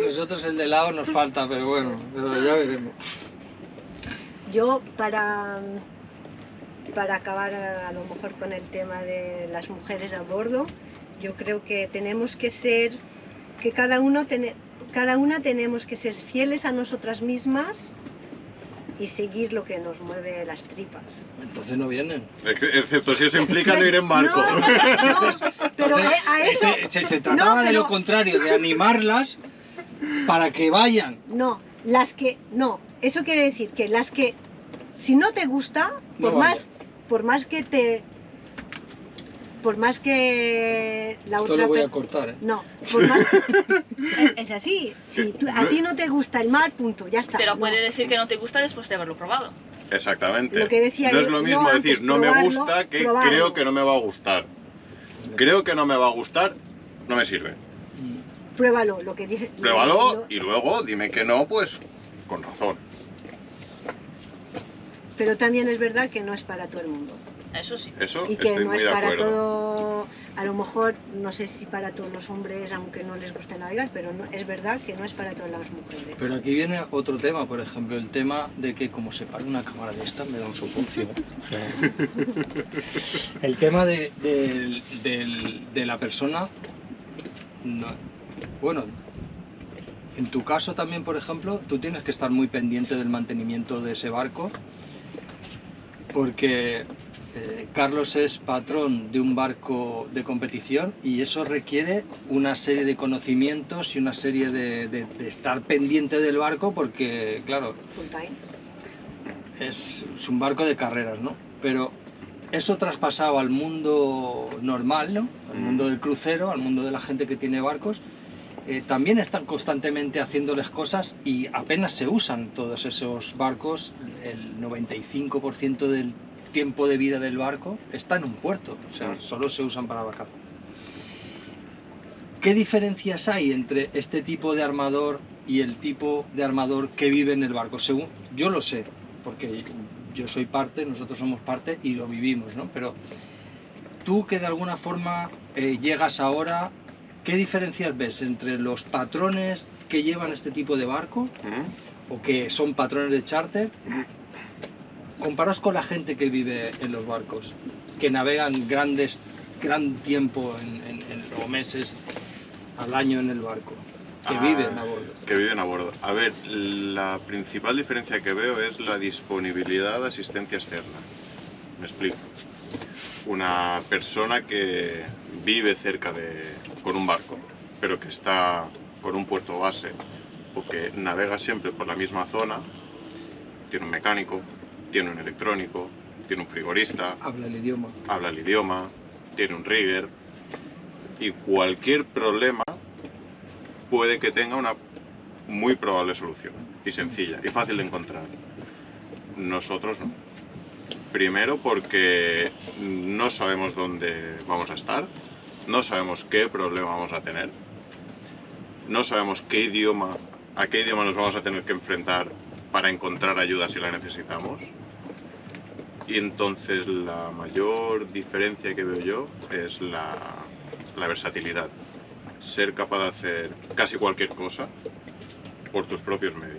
S2: Nosotros el de helado nos falta, pero bueno, pero ya veremos.
S1: Yo, para acabar a lo mejor con el tema de las mujeres a bordo, yo creo que tenemos que ser, que cada una tenemos que ser fieles a nosotras mismas y seguir lo que nos mueve las tripas.
S2: Entonces no vienen.
S3: Excepto si eso implica no ir en barco.
S1: No, pero a eso...
S2: Se trataba
S1: No,
S2: de lo
S1: pero-
S2: contrario, de animarlas para que vayan.
S1: No, eso quiere decir que las que, si no te gusta,
S2: No
S1: por más por más que la
S2: Esto
S1: otra
S2: lo voy a
S1: per-
S2: cortar, ¿eh?
S1: No, por más... es así. Si a ti no te gusta el mar, punto, ya está.
S4: Pero
S1: no.
S4: puede decir que no te gusta después de haberlo probado.
S3: Exactamente.
S1: Lo que decía
S3: no es
S1: yo-
S3: lo
S1: yo
S3: mismo
S1: antes,
S3: decir no me
S1: probarlo,
S3: gusta que
S1: probarlo.
S3: creo que no me va a gustar. Creo que no me va a gustar, no me sirve.
S1: Pruébalo, lo que dije.
S3: Pruébalo y luego dime que no, pues con razón.
S1: Pero también es verdad que no es para todo el mundo.
S4: Eso sí.
S3: Eso
S1: Y que
S3: estoy
S1: no
S3: muy
S1: es
S3: de
S1: para
S3: acuerdo.
S1: todo, a lo mejor, no sé si para todos los hombres, aunque no les guste navegar, pero es verdad que no es para todas las mujeres.
S2: Pero aquí viene otro tema, por ejemplo, el tema de que como se para una cámara de esta me da un soponcio. El tema de la persona, bueno, en tu caso también, por ejemplo, tú tienes que estar muy pendiente del mantenimiento de ese barco, porque Carlos es patrón de un barco de competición y eso requiere una serie de conocimientos y una serie de estar pendiente del barco porque, claro,
S1: Full time.
S2: es un barco de carreras, ¿no? Pero eso traspasado al mundo normal, ¿no? Al mundo del crucero, al mundo de la gente que tiene barcos, también están constantemente haciéndoles cosas y apenas se usan todos esos barcos. El 95% del tiempo de vida del barco está en un puerto, o sea, solo se usan para vacaciones. ¿Qué diferencias hay entre este tipo de armador y el tipo de armador que vive en el barco? Según yo lo sé, porque yo soy parte, nosotros somos parte y lo vivimos, ¿no? Pero tú que de alguna forma llegas ahora, ¿qué diferencias ves entre los patrones que llevan este tipo de barco o que son patrones de charter comparados con la gente que vive en los barcos, que navegan gran tiempo o meses al año en el barco, que viven a bordo?
S3: Que viven a bordo. A ver, la principal diferencia que veo es la disponibilidad de asistencia externa. Me explico. Una persona que vive con un barco, pero que está con un puerto base o que navega siempre por la misma zona, tiene un mecánico, tiene un electrónico, tiene un frigorista,
S2: Habla el idioma.
S3: tiene un rigger y cualquier problema puede que tenga una muy probable solución y sencilla y fácil de encontrar. Nosotros no. Primero porque no sabemos dónde vamos a estar, no sabemos qué problema vamos a tener, no sabemos a qué idioma nos vamos a tener que enfrentar para encontrar ayuda si la necesitamos. Y entonces la mayor diferencia que veo yo es la versatilidad. Ser capaz de hacer casi cualquier cosa por tus propios medios.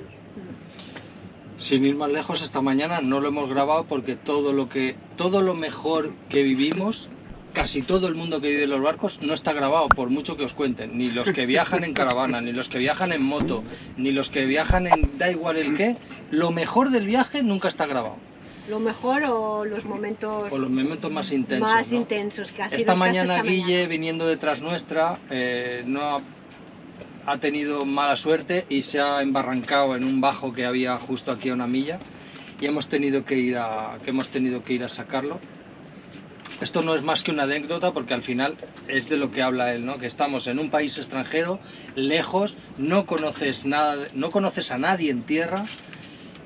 S2: Sin ir más lejos, esta mañana no lo hemos grabado porque todo lo mejor que vivimos, casi todo el mundo que vive en los barcos no está grabado, por mucho que os cuenten. Ni los que viajan en caravana, ni los que viajan en moto, ni los que viajan en da igual el qué, lo mejor del viaje nunca está grabado.
S1: Lo mejor o los momentos
S2: más intensos.
S1: más
S2: ¿no?
S1: intensos, que ha sido
S2: Esta
S1: el caso
S2: mañana
S1: esta
S2: Guille,
S1: mañana.
S2: viniendo detrás nuestra, no ha tenido mala suerte y se ha embarrancado en un bajo que había justo aquí a una milla y hemos tenido que ir a sacarlo. Esto no es más que una anécdota porque al final es de lo que habla él, ¿no? Que estamos en un país extranjero, lejos, no conoces nada, no conoces a nadie en tierra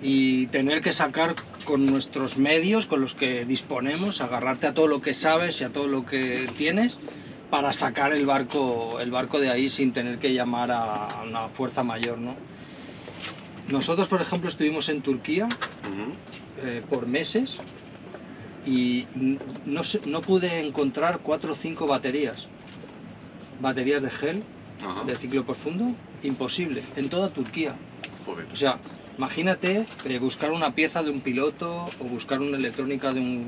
S2: y tener que sacar con nuestros medios, con los que disponemos, agarrarte a todo lo que sabes y a todo lo que tienes para sacar el barco de ahí sin tener que llamar a una fuerza mayor, ¿no? Nosotros, por ejemplo, estuvimos en Turquía por meses y no pude encontrar 4 o 5 baterías de gel, de ciclo profundo, imposible, en toda Turquía.
S3: Joder.
S2: O sea, imagínate buscar una pieza de un piloto o buscar una electrónica de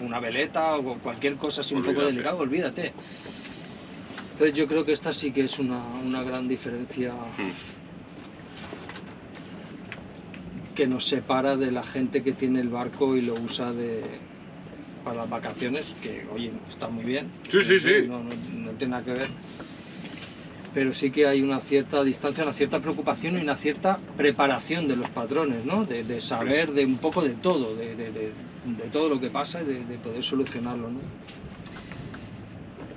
S2: una veleta o cualquier cosa así un poco delicada, olvídate. Entonces yo creo que esta sí que es una gran diferencia que nos separa de la gente que tiene el barco y lo usa para las vacaciones, que oye, está muy bien.
S3: Sí.
S2: No tiene nada que ver. Pero sí que hay una cierta distancia, una cierta preocupación y una cierta preparación de los patrones, ¿no? De saber de un poco de todo, todo lo que pasa y de poder solucionarlo, ¿no?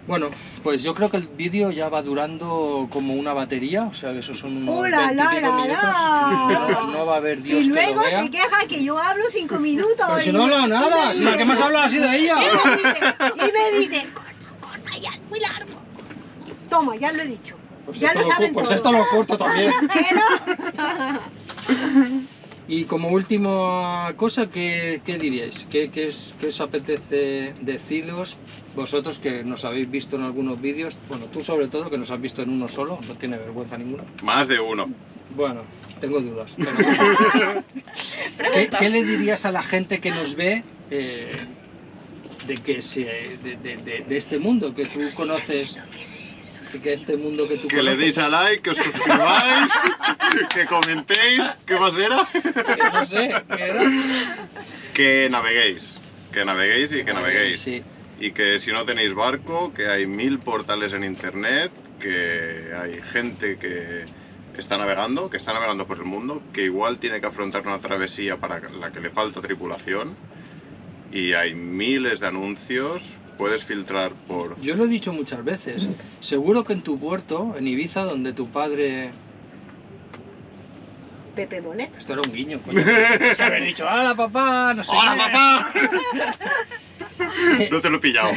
S2: Bueno, pues yo creo que el vídeo ya va durando como una batería, o sea que esos son unos 20 y pico minutos. No va a haber Dios
S1: Y
S2: que lo
S1: luego
S2: vea.
S1: se queja que yo hablo 5 minutos.
S2: Pero si no ha hablado nada, si la que más ha hablado ha sido ella.
S1: Y me dice, corta, ya es muy largo. Toma, ya lo he dicho.
S2: Pues
S1: ya
S2: esto
S1: lo saben
S2: pues
S1: todos.
S2: esto lo corto también.
S1: ¿Qué no?
S2: Y como última cosa, ¿qué diríais? ¿Qué os apetece deciros? Vosotros que nos habéis visto en algunos vídeos, bueno, tú sobre todo, que nos has visto en uno solo, no tiene vergüenza ninguna.
S3: Más de uno.
S2: Bueno, tengo dudas. Pero ¿Qué le dirías a la gente que nos ve de este mundo que tú conoces? Que este mundo que tú
S3: Que le deis a like, que os suscribáis, que comentéis, ¿qué más era?
S2: Que no sé, ¿qué era?
S3: Que naveguéis y que naveguéis.
S2: Sí.
S3: Y que si no tenéis barco, que hay 1000 portales en internet, que hay gente que está navegando por el mundo, que igual tiene que afrontar una travesía para la que le falta tripulación, y hay miles de anuncios, puedes filtrar por...
S2: Yo lo he dicho muchas veces, seguro que en tu puerto, en Ibiza, donde tu padre...
S1: Pepe Bonet.
S2: Esto era un guiño, coño. Es haber dicho, ¡hola papá! No sé
S3: ¡Hola
S2: qué".
S3: papá! No te lo he pillado.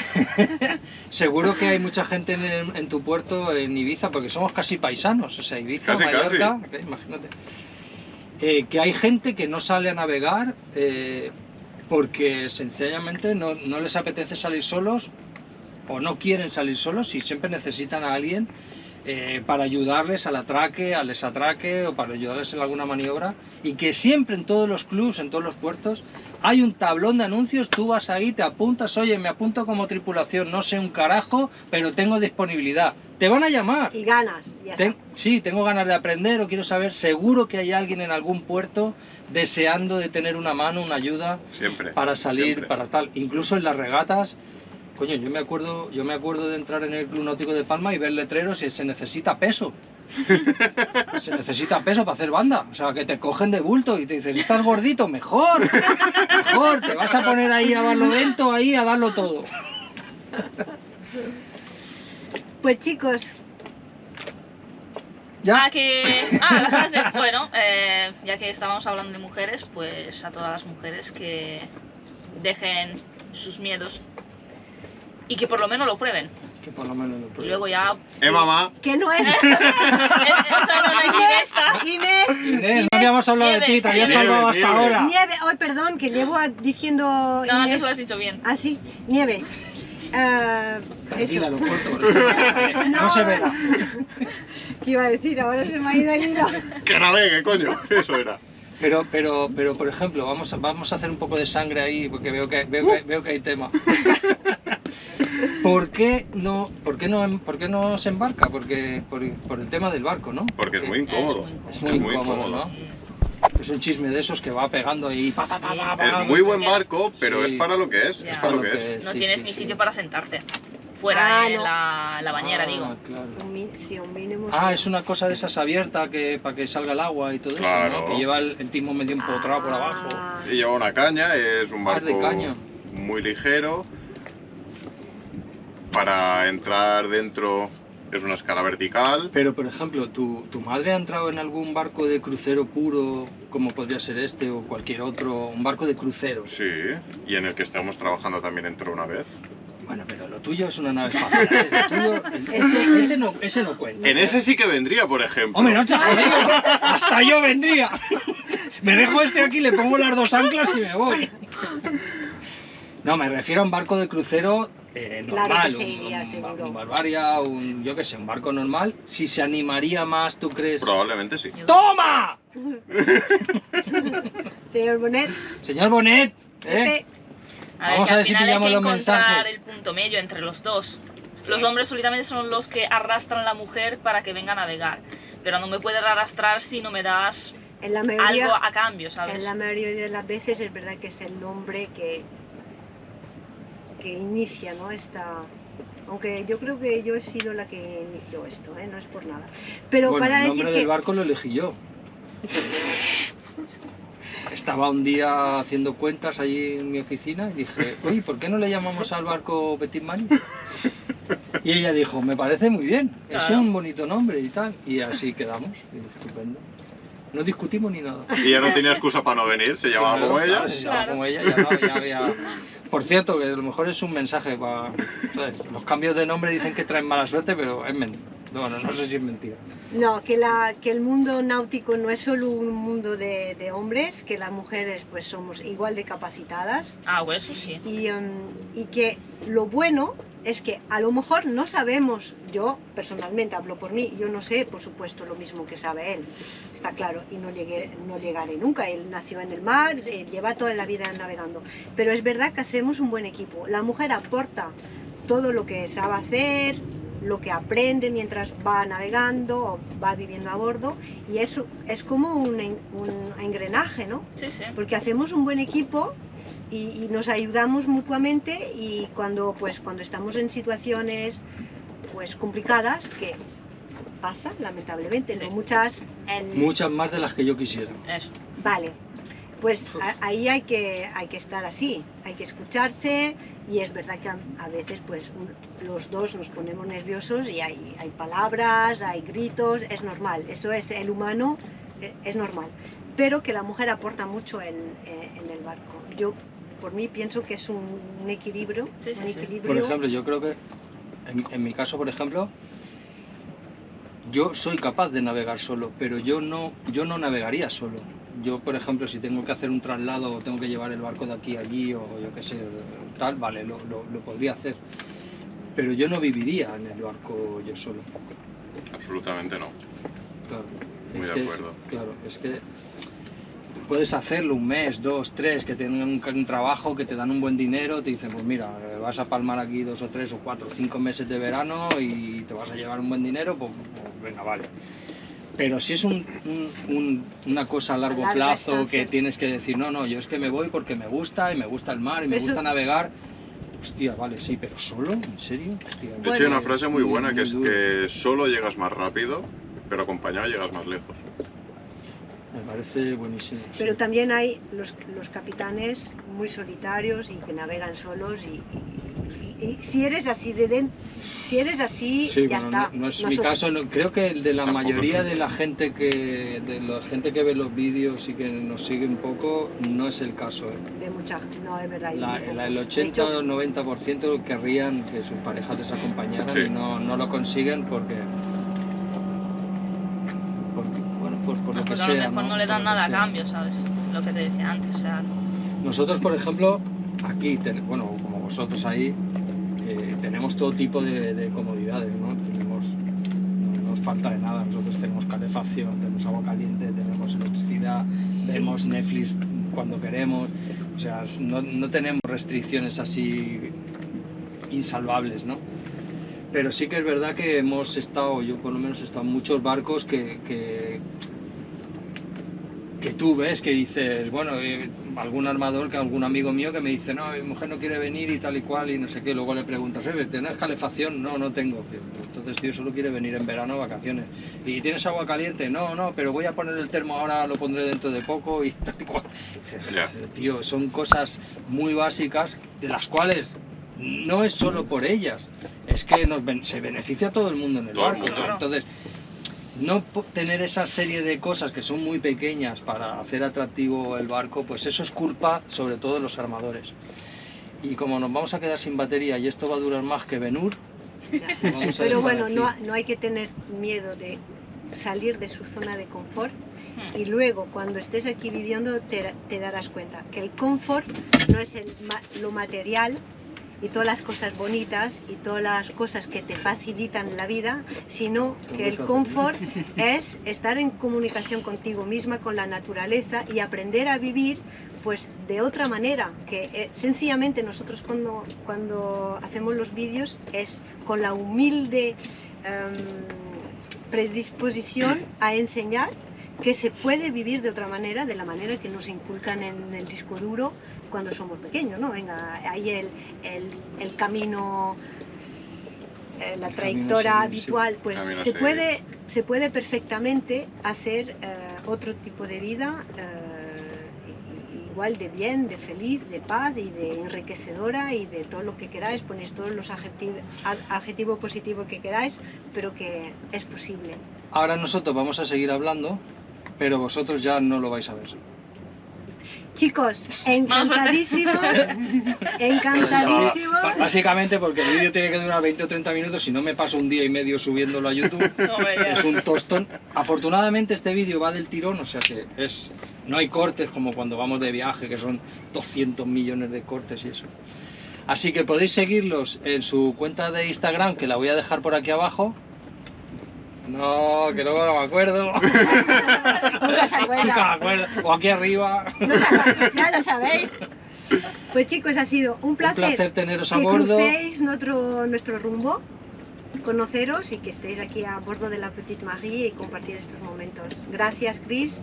S2: Seguro que hay mucha gente en tu puerto, en Ibiza, porque somos casi paisanos, o sea, Ibiza,
S3: Casi,
S2: Mallorca, imagínate. Que hay gente que no sale a navegar porque sencillamente no les apetece salir solos o no quieren salir solos y siempre necesitan a alguien para ayudarles al atraque, al desatraque o para ayudarles en alguna maniobra, y que siempre en todos los clubs, en todos los puertos, hay un tablón de anuncios, tú vas ahí, te apuntas, oye, me apunto como tripulación, no sé un carajo, pero tengo disponibilidad. Te van a llamar.
S1: Y ganas, ya está.
S2: Sí, tengo ganas de aprender o quiero saber, seguro que hay alguien en algún puerto deseando de tener una mano, una ayuda
S3: Siempre.
S2: para salir,
S3: siempre.
S2: para tal. Incluso en las regatas, coño, yo me acuerdo de entrar en el Club Náutico de Palma y ver letreros y se necesita peso. Se necesita peso para hacer banda, o sea, que te cogen de bulto y te dicen, estás gordito, mejor, mejor, te vas a poner ahí a Barlovento, ahí a darlo todo.
S1: Pues chicos,
S2: ¿Ya?
S4: La frase, bueno, ya que estábamos hablando de mujeres, pues a todas las mujeres que dejen sus miedos y que por lo menos lo prueben.
S2: Que por lo menos lo
S4: Y
S2: pruebes.
S4: luego ya...
S3: Mamá.
S1: que no es
S4: Esa no la ingresa.
S1: Inés.
S2: Inés, no habíamos hablado de ti, te habías
S3: Nieves,
S2: salvado hasta
S3: Nieves.
S2: ahora.
S1: Nieves, hoy perdón, que llevo diciendo
S4: No, que
S1: Inés.
S4: eso lo has dicho bien.
S1: Ah, sí, Nieves.
S2: Tranquila,
S1: Eso.
S2: lo corto. No se verá.
S1: ¿Qué iba a decir? Ahora se me ha ido el hilo.
S3: Que navegue, coño. Eso era.
S2: Pero, por ejemplo, vamos a hacer un poco de sangre ahí, porque veo que hay tema. ¿Por qué no se embarca? Por el tema del barco, ¿no?
S3: Porque es muy incómodo.
S2: Es muy incómodo, ¿no? Es un chisme de esos que va pegando ahí. Pa, pa, pa, pa, pa,
S3: Es muy buen barco, pero
S2: Sí.
S3: es para lo que es.
S4: Ya.
S3: Es para lo que es.
S4: No
S2: Sí,
S4: tienes
S2: sí,
S4: ni
S2: sí.
S4: sitio para sentarte. Fuera
S1: Ah,
S4: en
S1: no.
S4: la bañera,
S2: Ah,
S4: digo.
S2: claro.
S1: Sí, un mínimo.
S2: Ah,
S1: sí.
S2: es una cosa de esas abierta para que salga el agua y todo eso,
S3: Claro.
S2: ¿no? Que lleva el timón medio empotrado por abajo.
S1: Ah,
S3: Y lleva una caña, es un
S2: Mar de
S3: barco
S2: caña.
S3: muy ligero. Para entrar dentro es una escala vertical.
S2: Pero, por ejemplo, ¿tu madre ha entrado en algún barco de crucero puro, como podría ser este o cualquier otro, un barco de cruceros?
S3: Sí, y en el que estamos trabajando también entró una vez.
S2: Bueno, pero lo tuyo es una nave espacial, ¿eh? Lo tuyo, ese no cuenta.
S3: En ese sí que vendría, por ejemplo.
S2: Hombre, no te jodido, hasta yo vendría. Me dejo este aquí, le pongo las dos anclas y me voy. No, me refiero a un barco de crucero normal,
S1: Claro que se iría, seguro.
S2: un Barbaria, yo qué sé, un barco normal. Si se animaría más, ¿tú crees?
S3: Probablemente sí.
S2: ¡Toma!
S1: Señor Bonet,
S2: Señor Bonet,
S1: Pepe,
S2: Vamos
S4: que
S2: a
S4: al
S2: ver si
S4: final
S2: pillamos
S4: hay que
S2: los
S4: encontrar
S2: mensajes.
S4: el punto medio entre los dos. Los hombres solitamente son los que arrastran a la mujer para que venga a navegar. Pero no me puedes arrastrar si no me das
S1: en la mayoría,
S4: algo a cambio, ¿sabes?
S1: en la mayoría de las veces es verdad que es el hombre que inicia, ¿no? Aunque yo creo que yo he sido la que inició esto, ¿eh? No es por nada. Pero
S2: bueno,
S1: para
S2: el
S1: decir
S2: nombre
S1: que
S2: del barco lo elegí yo. estaba un día haciendo cuentas allí en mi oficina y dije, oye, ¿por qué no le llamamos al barco Petit Marie? Y ella dijo, me parece muy bien, es
S4: Claro.
S2: un bonito nombre y tal. Y así quedamos, y estupendo. No discutimos ni nada.
S3: Y ya no tenía excusa para no venir, se llamaba
S2: Claro,
S3: como ella.
S2: claro, se llamaba como ella, ya había... Por cierto, que a lo mejor es un mensaje para... ¿sabes? Los cambios de nombre dicen que traen mala suerte, pero es mentira. Bueno, no sé si es mentira.
S1: No, que el mundo náutico no es solo un mundo de hombres, que las mujeres pues somos igual de capacitadas
S4: Ah, pues eso sí.
S1: y que lo bueno es que a lo mejor no sabemos, yo personalmente hablo por mí, yo no sé por supuesto lo mismo que sabe él, está claro, y no llegaré nunca, él nació en el mar, lleva toda la vida navegando, pero es verdad que hacemos un buen equipo, la mujer aporta todo lo que sabe hacer, lo que aprende mientras va navegando o va viviendo a bordo, y eso es como un engranaje, ¿no?
S4: Sí, sí.
S1: Porque hacemos un buen equipo y nos ayudamos mutuamente, y cuando estamos en situaciones pues complicadas, que pasa lamentablemente,
S4: Sí.
S1: no muchas
S2: Muchas más de las que yo quisiera.
S4: Eso.
S1: vale, pues ahí hay que estar así, hay que escucharse, y es verdad que a veces pues los dos nos ponemos nerviosos y hay palabras, hay gritos, es normal, eso es el humano, es normal, pero que la mujer aporta mucho en el barco. Yo por mí pienso que es un equilibrio,
S4: Sí, sí,
S1: un
S4: sí.
S1: equilibrio.
S2: Por ejemplo, yo creo que en mi caso, por ejemplo, yo soy capaz de navegar solo, pero yo no navegaría solo. Yo, por ejemplo, si tengo que hacer un traslado o tengo que llevar el barco de aquí a allí o yo qué sé, tal, vale, lo podría hacer. Pero yo no viviría en el barco yo solo.
S3: Absolutamente no.
S2: Claro.
S3: Muy
S2: Es
S3: de
S2: que
S3: acuerdo.
S2: Claro, es que puedes hacerlo un mes, 2, 3, que tienen un trabajo, que te dan un buen dinero, te dicen, pues mira, vas a palmar aquí 2 o 3 o 4 o 5 meses de verano y te vas a llevar un buen dinero, pues venga, vale. Pero si es una cosa a largo
S1: larga
S2: plazo
S1: estancia.
S2: que tienes que decir, no, yo es que me voy porque me gusta y me gusta el mar y me
S1: Eso-
S2: gusta navegar, hostia, vale, sí, pero solo, ¿en serio? Hostia,
S3: De hecho,
S1: Bueno,
S3: hay una frase muy buena que es
S2: duro.
S3: que solo llegas más rápido, pero acompañado llegas más lejos.
S2: Me parece buenísimo. sí.
S1: Pero también hay los capitanes muy solitarios y que navegan solos, y si eres así si eres así,
S2: Sí,
S1: ya
S2: bueno,
S1: está.
S2: no es
S1: No
S2: mi
S1: so-
S2: caso, creo que el de la
S3: Tampoco
S2: mayoría
S3: es
S2: de la gente que ve los vídeos y que nos sigue un poco, no es el caso.
S1: De mucha, no, es verdad. hay muy
S2: El
S1: pocos.
S2: 80
S1: De
S2: o
S1: hecho,
S2: 90% querrían que sus parejas les acompañaran
S3: Sí.
S2: y no lo consiguen porque bueno, pues por lo que
S4: Porque
S2: sea.
S4: a lo mejor no le
S2: Por
S4: dan
S2: lo que
S4: nada a
S2: sea.
S4: cambio, ¿sabes? Lo que te decía antes, o sea,
S2: Nosotros, por ejemplo, aquí, bueno, como vosotros ahí, tenemos todo tipo de comodidades, ¿no? No nos falta de nada. Nosotros tenemos calefacción, tenemos agua caliente, tenemos electricidad, vemos Netflix cuando queremos. O sea, no tenemos restricciones así insalvables, ¿no? Pero sí que es verdad que hemos estado, yo por lo menos he estado en muchos barcos que tú ves que dices, bueno, algún armador, que algún amigo mío que me dice, no, mi mujer no quiere venir y tal y cual y no sé qué, luego le preguntas, ¿tienes calefacción? No tengo. Entonces, tío, solo quiere venir en verano, vacaciones. ¿Y tienes agua caliente? No, pero voy a poner el termo ahora, lo pondré dentro de poco y tal y cual. Dices,
S3: Ya.
S2: tío, son cosas muy básicas de las cuales no es solo por ellas, es que se beneficia a todo el mundo en el
S3: Todo el
S2: barco.
S3: mundo.
S4: Claro.
S2: Entonces, no tener esa serie de cosas que son muy pequeñas para hacer atractivo el barco, pues eso es culpa sobre todo de los armadores. Y como nos vamos a quedar sin batería y esto va a durar más que Ben-Hur, vamos a
S1: pero
S2: dejar
S1: bueno,
S2: aquí.
S1: no hay que tener miedo de salir de su zona de confort,
S4: Hmm.
S1: y luego cuando estés aquí viviendo te darás cuenta que el confort no es lo material y todas las cosas bonitas y todas las cosas que te facilitan la vida, sino que el confort es estar en comunicación contigo misma, con la naturaleza, y aprender a vivir pues de otra manera, que sencillamente nosotros cuando hacemos los vídeos es con la humilde predisposición a enseñar que se puede vivir de otra manera, de la manera que nos inculcan en el disco duro cuando somos pequeños, ¿no? Venga, hay el camino, la
S2: El camino
S1: trayectoria
S2: a seguir,
S1: habitual, pues
S3: Camino a
S1: se puede perfectamente hacer otro tipo de vida, igual de bien, de feliz, de paz y de enriquecedora y de todo lo que queráis, ponéis todos los adjetivos positivos que queráis, pero que es posible.
S2: Ahora nosotros vamos a seguir hablando, pero vosotros ya no lo vais a ver.
S1: Chicos, encantadísimos, encantadísimos.
S2: Básicamente porque el vídeo tiene que durar 20 o 30 minutos, si no me paso un día y medio subiéndolo a YouTube, es un tostón. Afortunadamente este vídeo va del tirón, o sea que no hay cortes como cuando vamos de viaje, que son 200 millones de cortes y eso. Así que podéis seguirlos en su cuenta de Instagram, que la voy a dejar por aquí abajo. No, que luego no me acuerdo.
S1: Nunca se acuerda.
S2: Nunca me acuerdo. O aquí arriba.
S1: No se acuerda, ya lo sabéis. Pues chicos, ha sido un placer
S2: teneros a
S1: que
S2: bordo.
S1: crucéis nuestro rumbo, conoceros y que estéis aquí a bordo de la Petite Marie y compartir estos momentos. Gracias, Chris.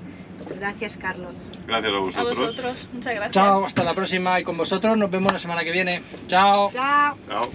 S1: Gracias, Carlos.
S3: Gracias a
S4: A
S3: vosotros.
S4: vosotros, muchas gracias.
S2: Chao, hasta la próxima y con vosotros nos vemos la semana que viene. Chao.
S1: Chao.
S3: Chao.